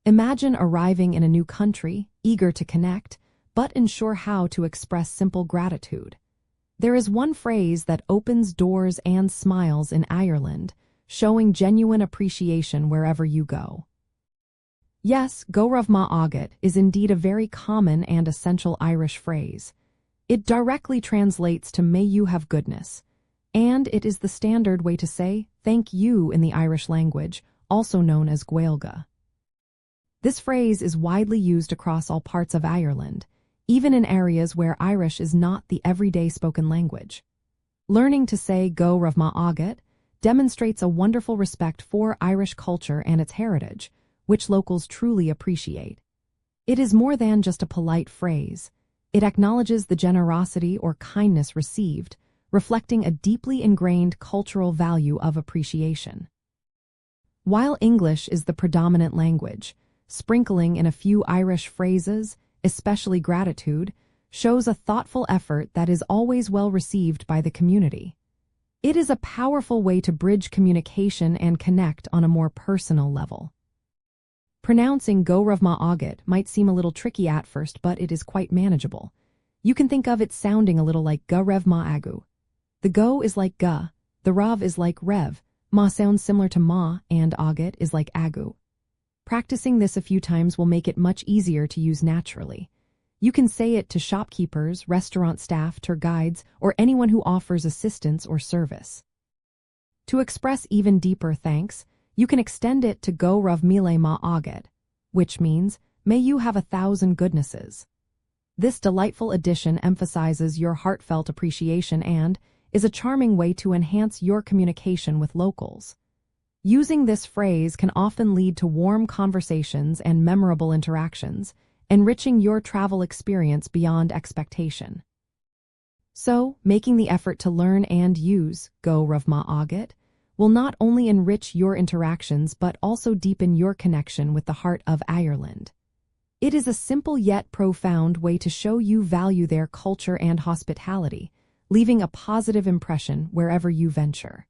Imagine arriving in a new country, eager to connect, but unsure how to express simple gratitude. There is one phrase that opens doors and smiles in Ireland, showing genuine appreciation wherever you go. Yes, Raibh Maith Agat is indeed a very common and essential Irish phrase. It directly translates to "may you have goodness," and it is the standard way to say thank you in the Irish language, also known as Gaeilge. This phrase is widely used across all parts of Ireland, even in areas where Irish is not the everyday spoken language. Learning to say Raibh Maith Agat demonstrates a wonderful respect for Irish culture and its heritage, which locals truly appreciate. It is more than just a polite phrase. It acknowledges the generosity or kindness received, reflecting a deeply ingrained cultural value of appreciation. While English is the predominant language, sprinkling in a few Irish phrases, especially gratitude, shows a thoughtful effort that is always well received by the community. It is a powerful way to bridge communication and connect on a more personal level. Pronouncing Raibh Maith Agat might seem a little tricky at first, but it is quite manageable. You can think of it sounding a little like Raibh Maith Agat. The go is like ga, the rav is like rev, ma sounds similar to ma, and agat is like agu. Practicing this a few times will make it much easier to use naturally. You can say it to shopkeepers, restaurant staff, tour guides, or anyone who offers assistance or service. To express even deeper thanks, you can extend it to Raibh Maith Agat, which means, may you have 1,000 goodnesses. This delightful addition emphasizes your heartfelt appreciation and is a charming way to enhance your communication with locals. Using this phrase can often lead to warm conversations and memorable interactions, enriching your travel experience beyond expectation. So, making the effort to learn and use Raibh Maith Agat will not only enrich your interactions but also deepen your connection with the heart of Ireland. It is a simple yet profound way to show you value their culture and hospitality, leaving a positive impression wherever you venture.